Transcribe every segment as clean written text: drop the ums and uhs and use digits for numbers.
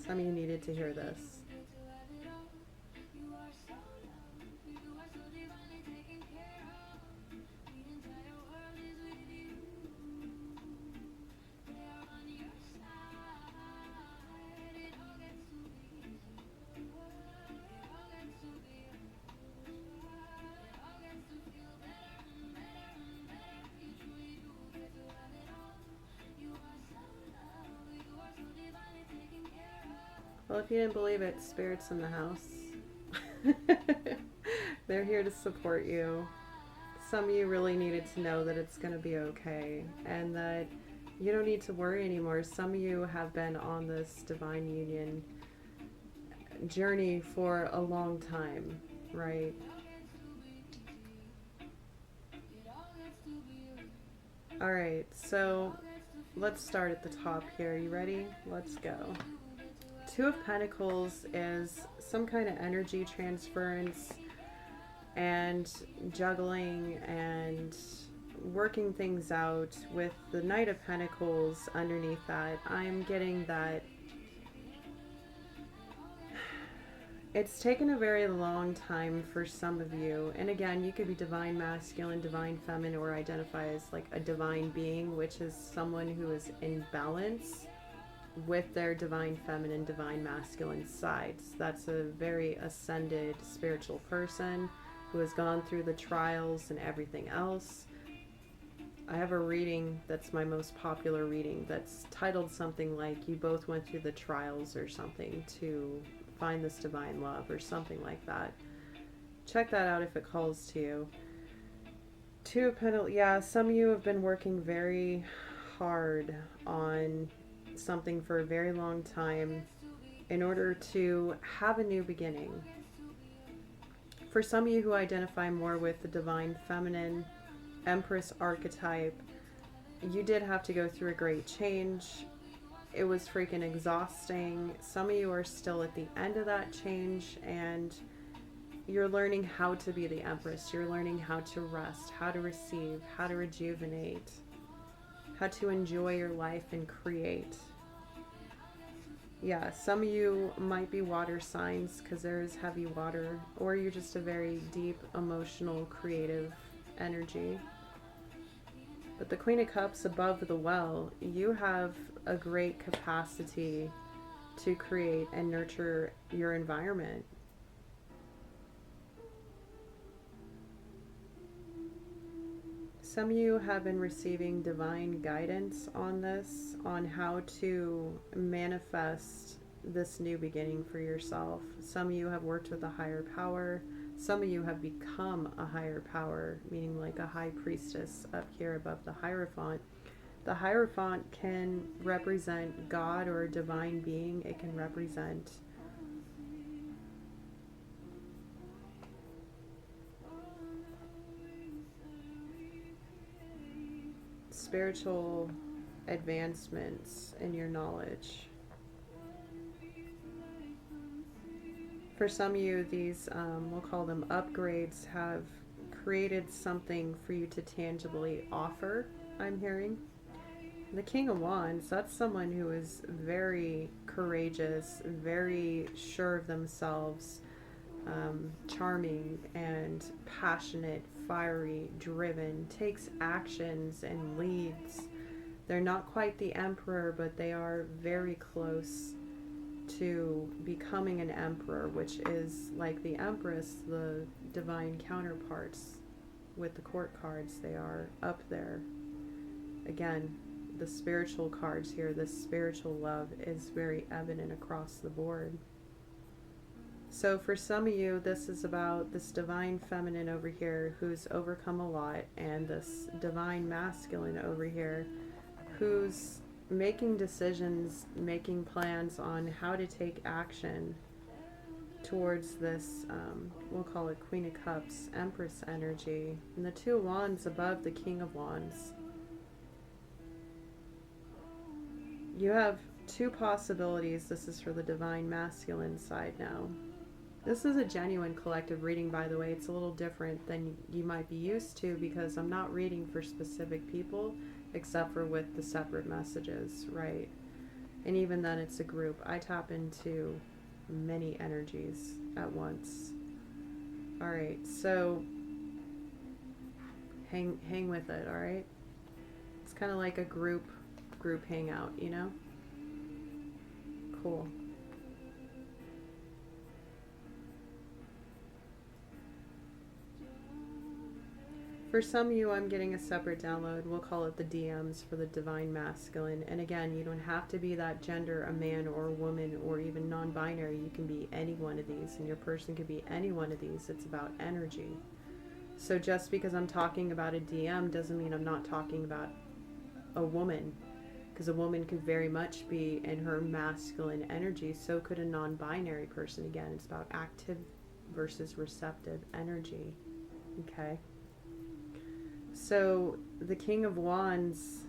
Some of you needed to hear this. Well, if you didn't believe it, Spirit's in the house. They're here to support you. Some of you really needed to know that it's going to be okay and that you don't need to worry anymore. Some of you have been on this divine union journey for a long time, right? All right, so let's start at the top here. You ready? Let's go. Two of Pentacles is some kind of energy transference and juggling and working things out. With the Knight of Pentacles underneath that, I'm getting that it's taken a very long time for some of you. And again, you could be divine masculine, divine feminine, or identify as like a divine being, which is someone who is in balance with their divine feminine, divine masculine sides. That's a very ascended spiritual person who has gone through the trials and everything else. I have a reading that's my most popular reading that's titled something like "You both went through the trials" or something to find this divine love, or something like that. Check that out if it calls to you. Two of Pentacles, yeah, some of you have been working very hard on something for a very long time in order to have a new beginning. For some of you who identify more with the divine feminine Empress archetype, you did have to go through a great change. It was freaking exhausting. Some of you are still at the end of that change, and you're learning how to be the Empress. You're learning how to rest, how to receive, how to rejuvenate, how to enjoy your life and create. Yeah, some of you might be water signs because there is heavy water, or you're just a very deep, emotional, creative energy. But the Queen of Cups above the well, you have a great capacity to create and nurture your environment. Some of you have been receiving divine guidance on this, on how to manifest this new beginning for yourself. Some of you have worked with a higher power. Some of you have become a higher power, meaning like a high priestess up here above the Hierophant. The Hierophant can represent God or a divine being. It can represent spiritual advancements in your knowledge. For some of you, these, we'll call them upgrades, have created something for you to tangibly offer, I'm hearing. The King of Wands, that's someone who is very courageous, very sure of themselves, charming and passionate, fiery, driven, takes actions and leads. They're not quite the Emperor, but they are very close to becoming an Emperor, which is like the Empress, the divine counterparts with the court cards. They are up there. Again, the spiritual cards here, this spiritual love is very evident across the board. So for some of you, this is about this divine feminine over here who's overcome a lot, and this divine masculine over here who's making decisions, making plans on how to take action towards this, we'll call it Queen of Cups, Empress energy, and the Two of Wands above the King of Wands. You have two possibilities. This is for the divine masculine side now. This is a genuine collective reading, by the way. It's a little different than you might be used to because I'm not reading for specific people except for with the separate messages, right? And even then, it's a group. I tap into many energies at once. All right, so hang with it, all right? It's kind of like a group hangout, you know? Cool. For some of you, I'm getting a separate download. We'll call it the DMs for the Divine Masculine. And again, you don't have to be that gender, a man or a woman, or even non-binary. You can be any one of these, and your person could be any one of these. It's about energy. So just because I'm talking about a DM doesn't mean I'm not talking about a woman, because a woman could very much be in her masculine energy. So could a non-binary person. Again, it's about active versus receptive energy. Okay. So the King of Wands,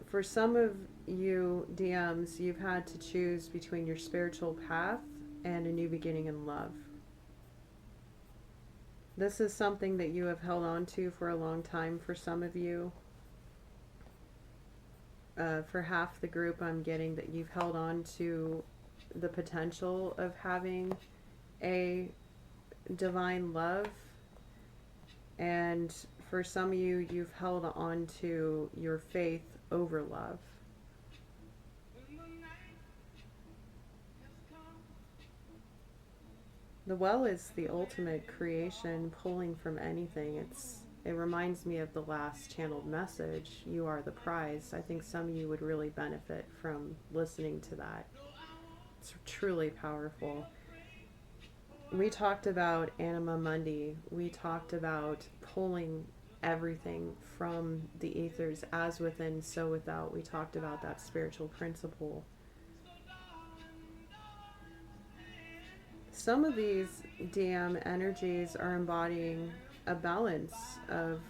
for some of you DMs, you've had to choose between your spiritual path and a new beginning in love. This is something that you have held on to for a long time for some of you. For half the group, I'm getting that you've held on to the potential of having a divine love. And for some of you, you've held on to your faith over love. The well is the ultimate creation, pulling from anything. It reminds me of the last channeled message, you are the prize. I think some of you would really benefit from listening to that. It's truly powerful. We talked about Anima Mundi. We talked about pulling everything from the ethers, as within, so without. We talked about that spiritual principle. Some of these DM energies are embodying a balance of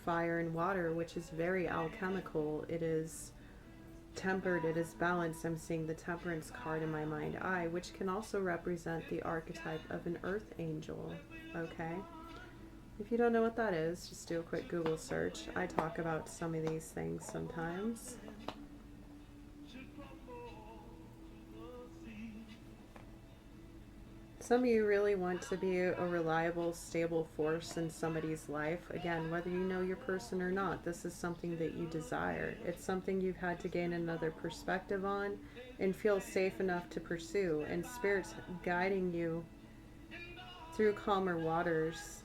fire and water, which is very alchemical. It is tempered, it is balanced. I'm seeing the temperance card in my mind eye, which can also represent the archetype of an earth angel. Okay, if you don't know what that is, just do a quick Google search. I talk about some of these things sometimes. Some of you really want to be a reliable, stable force in somebody's life. Again, whether you know your person or not, this is something that you desire. It's something you've had to gain another perspective on and feel safe enough to pursue. And Spirit's guiding you through calmer waters.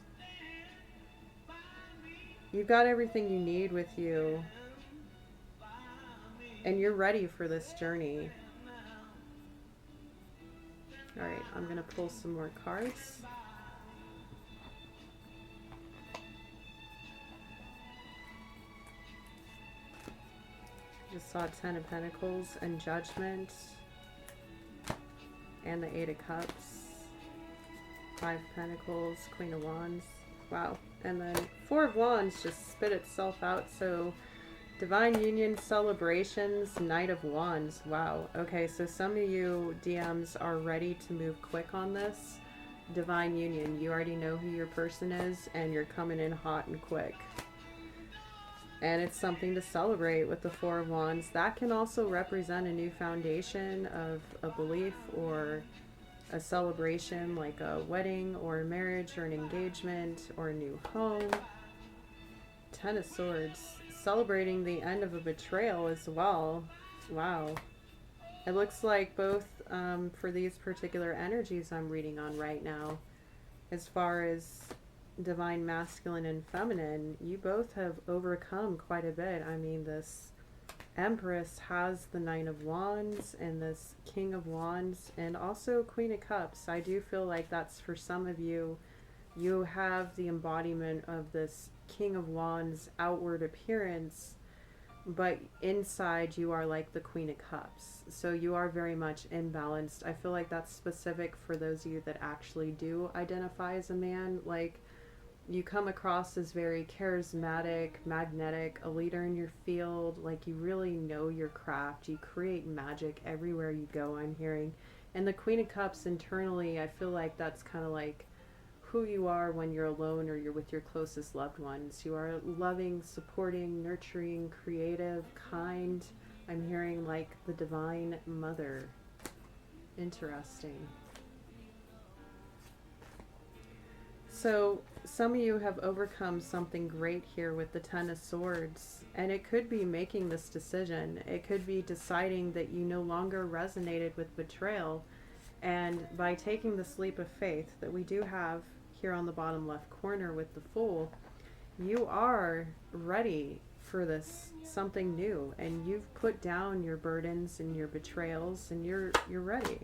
You've got everything you need with you, and you're ready for this journey. All right, I'm going to pull some more cards. Just saw 10 of Pentacles and Judgment, and the 8 of Cups, 5 of Pentacles, Queen of Wands. Wow. And then 4 of Wands just spit itself out. So Divine Union, Celebrations, Knight of Wands. Wow. Okay, so some of you DMs are ready to move quick on this. Divine Union, you already know who your person is, and you're coming in hot and quick. And it's something to celebrate with the 4 of Wands. That can also represent a new foundation of a belief or a celebration, like a wedding or a marriage or an engagement or a new home. 10 of Swords. Celebrating the end of a betrayal as well. Wow. It looks like both for these particular energies I'm reading on right now, as far as divine masculine and feminine, you both have overcome quite a bit. I mean, this Empress has the 9 of Wands and this King of Wands and also Queen of Cups. I do feel like that's for some of you. You have the embodiment of this King of Wands outward appearance, but inside you are like the Queen of Cups. So you are very much imbalanced. I feel like that's specific for those of you that actually do identify as a man. Like, you come across as very charismatic, magnetic, a leader in your field. Like, you really know your craft. You create magic everywhere you go, I'm hearing. And the Queen of Cups internally, I feel like that's kind of like who you are when you're alone or you're with your closest loved ones. You are loving, supporting, nurturing, creative, kind, I'm hearing like the Divine Mother. Interesting. So some of you have overcome something great here with the Ten of Swords, and it could be making this decision. It could be deciding that you no longer resonated with betrayal, and by taking this leap of faith that we do have here on the bottom left corner with the Fool, you are ready for this something new, and you've put down your burdens and your betrayals, and you're ready.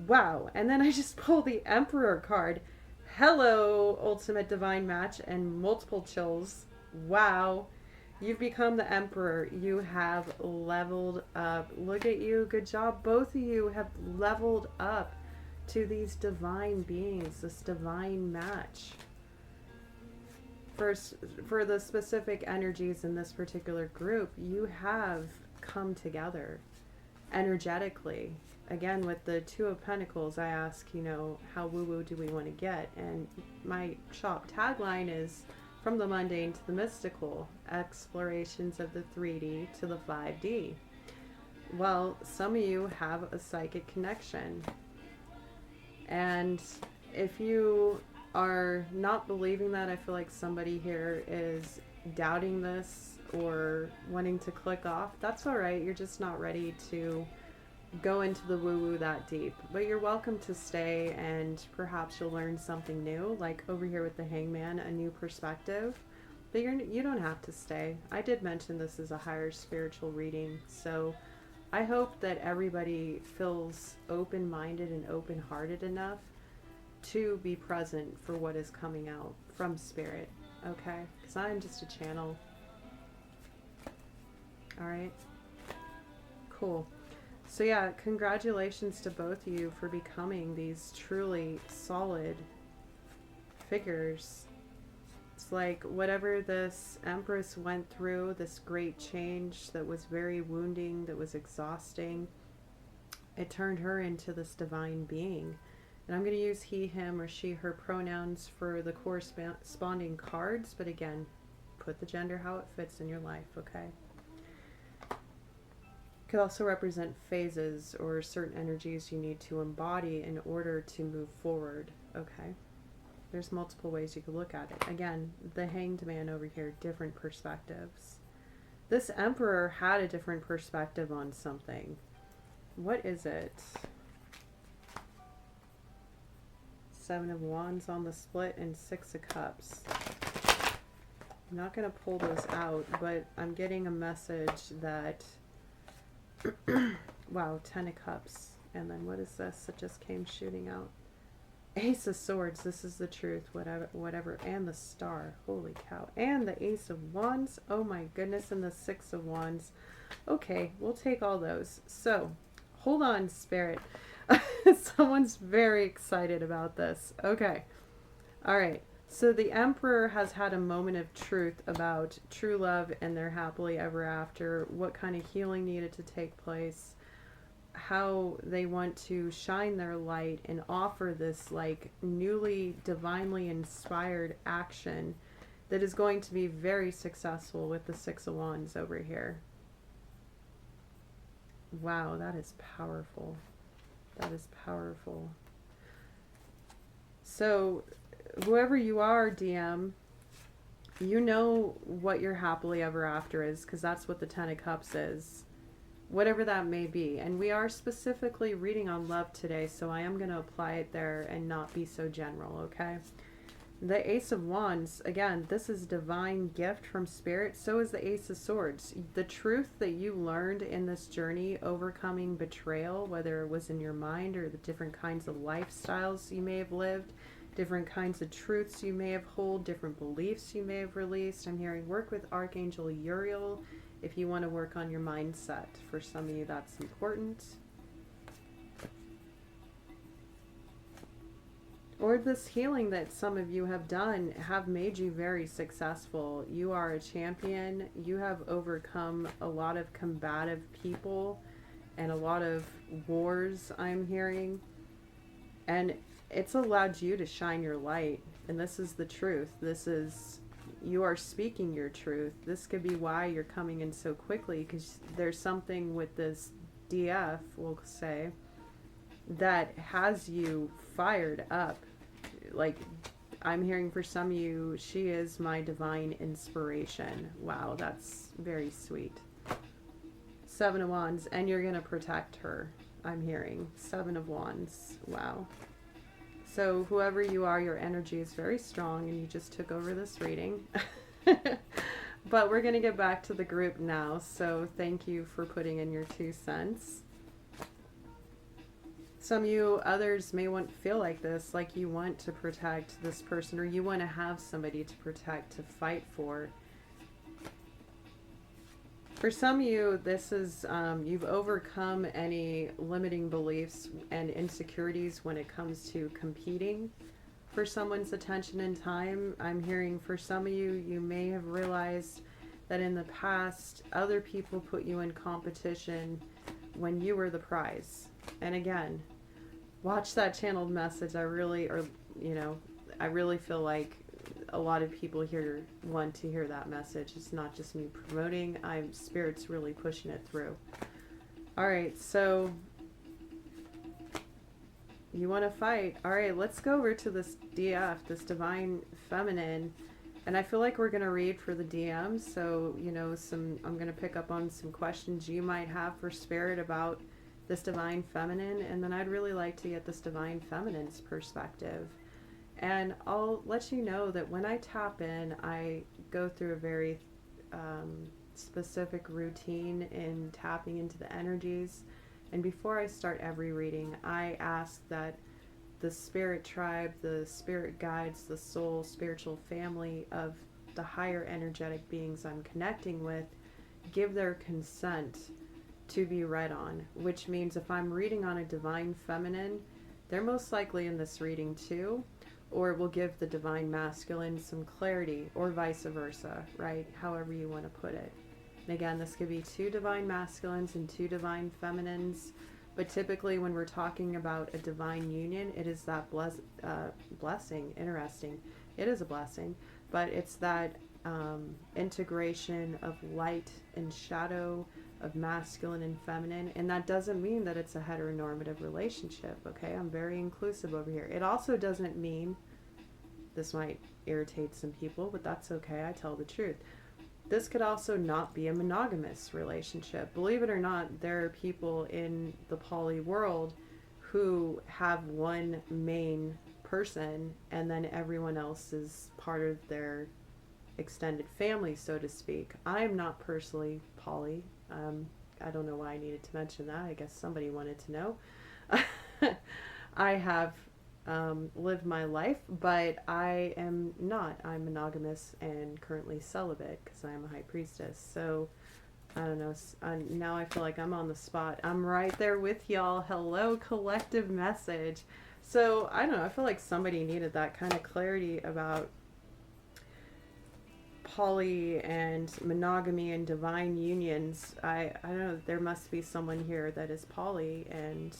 Wow. And then I just pulled the Emperor card. Hello, ultimate divine match, and multiple chills. Wow. You've become the Emperor. You have leveled up. Look at you. Good job. Both of you have leveled up to these divine beings, this divine match. For the specific energies in this particular group, you have come together energetically. Again, with the Two of Pentacles, I ask, you know, how woo-woo do we want to get? And my shop tagline is from the mundane to the mystical, explorations of the 3D to the 5D. Well, some of you have a psychic connection. And if you are not believing that, I feel like somebody here is doubting this or wanting to click off. That's all right. You're just not ready to go into the woo-woo that deep. But you're welcome to stay, and perhaps you'll learn something new, like over here with the Hangman, a new perspective. But you don't have to stay. I did mention this is a higher spiritual reading, so I hope that everybody feels open-minded and open-hearted enough to be present for what is coming out from Spirit, okay? Because I'm just a channel. All right? Cool. So yeah, congratulations to both of you for becoming these truly solid figures. It's like whatever this Empress went through, this great change that was very wounding, that was exhausting, it turned her into this divine being. And I'm going to use he, him, or she, her pronouns for the corresponding cards. But again, put the gender how it fits in your life, okay? Could also represent phases or certain energies you need to embody in order to move forward, okay? There's multiple ways you could look at it. Again, the Hanged Man over here, different perspectives. This Emperor had a different perspective on something. What is it? Seven of Wands on the split and Six of Cups. I'm not going to pull those out, but I'm getting a message that wow, 10 of Cups. And then what is this that just came shooting out? Ace of Swords. This is the truth. Whatever. And the Star. Holy cow. And the Ace of Wands. Oh my goodness. And the Six of Wands. Okay, we'll take all those. So, hold on, Spirit. Someone's very excited about this. Okay. All right. So the Emperor has had a moment of truth about true love and their happily ever after, what kind of healing needed to take place, how they want to shine their light and offer this like newly divinely inspired action that is going to be very successful with the Six of Wands over here. Wow, that is powerful. That is powerful. So whoever you are, DM, you know what your happily ever after is, because that's what the Ten of Cups is. Whatever that may be. And we are specifically reading on love today, so I am going to apply it there and not be so general, okay? The Ace of Wands, again, this is divine gift from Spirit. So is the Ace of Swords. The truth that you learned in this journey, overcoming betrayal, whether it was in your mind or the different kinds of lifestyles you may have lived, different kinds of truths you may have held, different beliefs you may have released. I'm hearing work with Archangel Uriel if you want to work on your mindset. For some of you, that's important. Or this healing that some of you have done have made you very successful. You are a champion. You have overcome a lot of combative people and a lot of wars, I'm hearing. And it's allowed you to shine your light. And this is the truth. This is you are speaking your truth. This could be why you're coming in so quickly, because there's something with this DF, we'll say, that has you fired up. Like, I'm hearing for some of you, she is my divine inspiration. Wow, that's very sweet. 7 of Wands, and you're going to protect her. I'm hearing 7 of Wands. Wow. So whoever you are, your energy is very strong, and you just took over this reading. But we're going to get back to the group now. So thank you for putting in your 2 cents. Some of you others may feel like this, like you want to protect this person, or you want to have somebody to protect, to fight for. For some of you, this is, you've overcome any limiting beliefs and insecurities when it comes to competing for someone's attention and time. I'm hearing for some of you, you may have realized that in the past, other people put you in competition when you were the prize. And again, watch that channeled message. I really feel like a lot of people here want to hear that message. It's not just me promoting. Spirit's really pushing it through. All right, so you want to fight. All right, let's go over to this DF, this Divine Feminine. And I feel like we're going to read for the DMs. So, I'm going to pick up on some questions you might have for Spirit about this Divine Feminine. And then I'd really like to get this Divine Feminine's perspective. And I'll let you know that when I tap in, I go through a very specific routine in tapping into the energies. And before I start every reading, I ask that the spirit tribe, the spirit guides, the soul, spiritual family of the higher energetic beings I'm connecting with give their consent to be read on. Which means if I'm reading on a Divine Feminine, they're most likely in this reading too. Or it will give the Divine Masculine some clarity, or vice versa, right? However you want to put it. And again, this could be 2 Divine Masculines and 2 Divine Feminines. But typically when we're talking about a divine union, it is that blessing. Interesting. It is a blessing. But it's that integration of light and shadow, of masculine and feminine. And that doesn't mean that it's a heteronormative relationship, okay? I'm very inclusive over here. It also doesn't mean, this might irritate some people, but that's okay, I tell the truth. This could also not be a monogamous relationship. Believe it or not, there are people in the poly world who have one main person, and then everyone else is part of their extended family, so to speak. I'm not personally poly. I don't know why I needed to mention that. I guess somebody wanted to know. I have lived my life, but I am not. I'm monogamous and currently celibate because I am a high priestess. So, I don't know. Now I feel like I'm on the spot. I'm right there with y'all. Hello, collective message. So, I don't know. I feel like somebody needed that kind of clarity about poly and monogamy and divine unions. I don't know, there must be someone here that is poly, and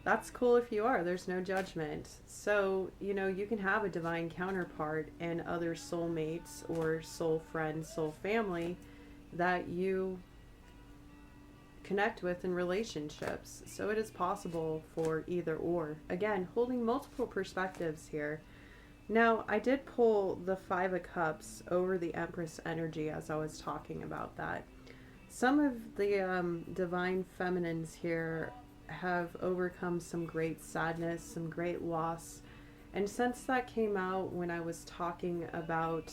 that's cool if you are. There's no judgment. So, you can have a divine counterpart and other soulmates or soul friends, soul family that you connect with in relationships. So it is possible for either or. Again, holding multiple perspectives here. Now, I did pull the 5 of Cups over the Empress energy as I was talking about that. Some of the Divine Feminines here have overcome some great sadness, some great loss. And since that came out when I was talking about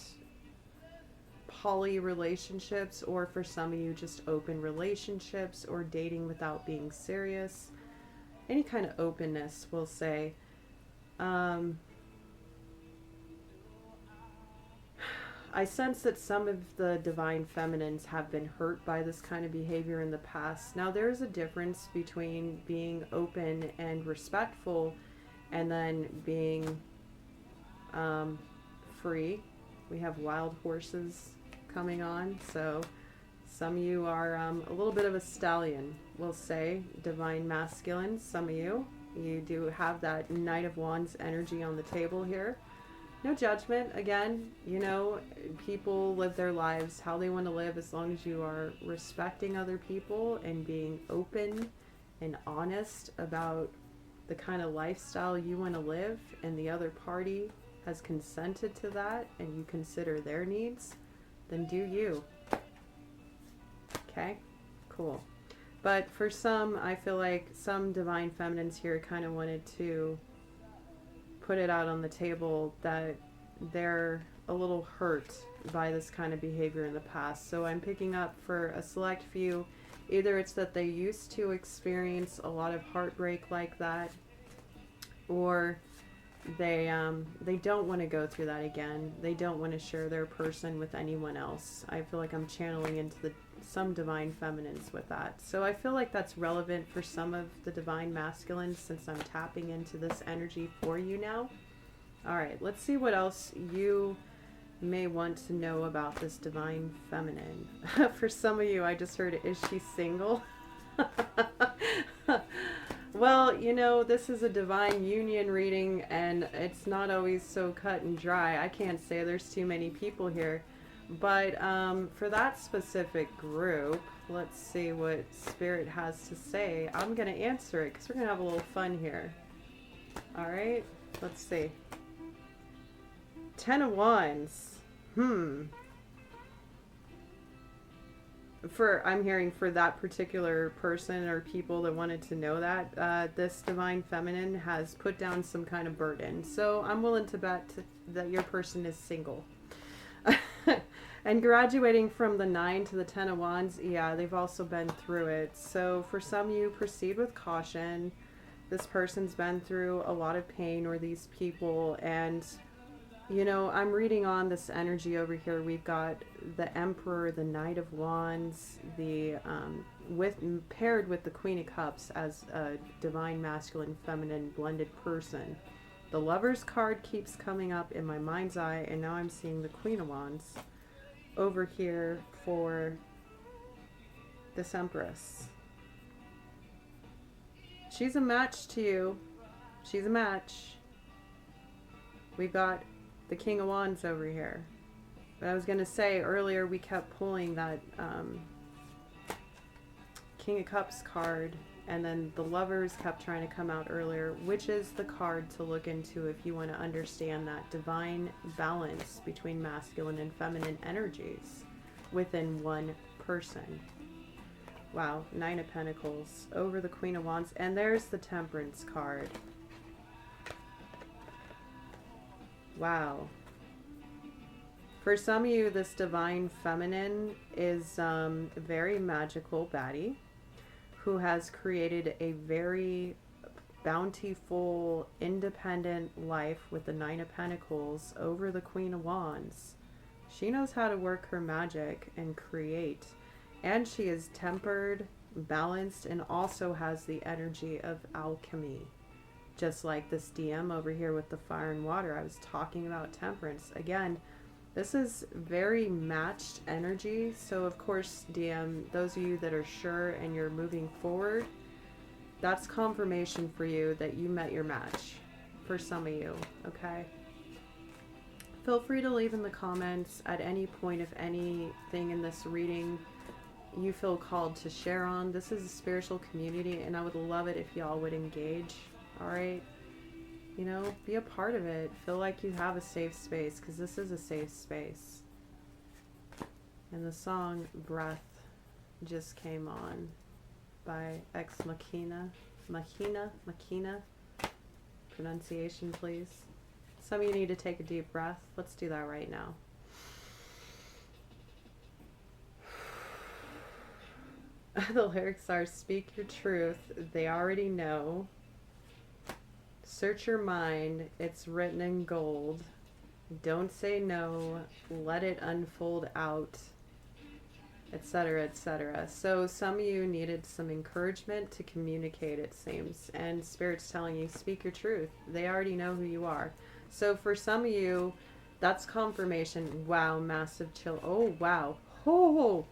poly relationships, or for some of you just open relationships or dating without being serious, any kind of openness, we'll say, I sense that some of the Divine Feminines have been hurt by this kind of behavior in the past. Now, there's a difference between being open and respectful and then being free. We have wild horses coming on, so some of you are a little bit of a stallion, we'll say, Divine Masculine. Some of you do have that Knight of Wands energy on the table here. No judgment. Again, you know, people live their lives how they want to live, as long as you are respecting other people and being open and honest about the kind of lifestyle you want to live, and the other party has consented to that and you consider their needs, then do you. Okay? Cool. But for some, I feel like some divine feminines here kind of wanted to put it out on the table that they're a little hurt by this kind of behavior in the past. So I'm picking up for a select few, either it's that they used to experience a lot of heartbreak like that, or they don't want to go through that again. They don't want to share their person with anyone else. I feel like I'm channeling into some divine feminines with that. So I feel like that's relevant for some of the divine masculines, since I'm tapping into this energy for you now. All right, let's see what else you may want to know about this divine feminine. For some of you, I just heard, is she single? Well, you know, this is a divine union reading, and it's not always so cut and dry. I can't say there's too many people here. But for that specific group, let's see what Spirit has to say. I'm going to answer it because we're going to have a little fun here. All right, let's see. 10 of Wands. I'm hearing for that particular person or people that wanted to know that, this divine feminine has put down some kind of burden. So I'm willing to bet that your person is single. And graduating from the 9 to the 10 of Wands, yeah, they've also been through it. So for some of you, proceed with caution. This person's been through a lot of pain, or these people, and you know, I'm reading on this energy over here. We've got the Emperor, the Knight of Wands, the paired with the Queen of Cups as a divine masculine feminine blended person. The Lover's card keeps coming up in my mind's eye, and now I'm seeing the Queen of Wands over here for this Empress. She's a match to you. She's a match. We've got the King of Wands over here. But I was going to say earlier, we kept pulling that King of Cups card, and then the Lovers kept trying to come out earlier, which is the card to look into if you want to understand that divine balance between masculine and feminine energies within one person. Wow, 9 of Pentacles over the Queen of Wands, and there's the Temperance card. Wow. For some of you, this divine feminine is a very magical baddie who has created a very bountiful, independent life with the 9 of Pentacles over the Queen of Wands. She knows how to work her magic and create. And she is tempered, balanced, and also has the energy of alchemy. Just like this DM over here with the fire and water. I was talking about temperance. Again, this is very matched energy. So of course, DM, those of you that are sure and you're moving forward, that's confirmation for you that you met your match for some of you, okay? Feel free to leave in the comments at any point if anything in this reading you feel called to share on. This is a spiritual community, and I would love it if y'all would engage. All right, you know, be a part of it. Feel like you have a safe space, because this is a safe space. And the song Breath just came on by Ex Machina. Machina. Pronunciation, please. Some of you need to take a deep breath. Let's do that right now. The lyrics are, speak your truth, they already know. Search your mind, it's written in gold. Don't say no, let it unfold out, etc., etc. So some of you needed some encouragement to communicate, it seems. And Spirit's telling you, speak your truth. They already know who you are. So for some of you, that's confirmation. Wow, massive chill. Oh, wow. Oh,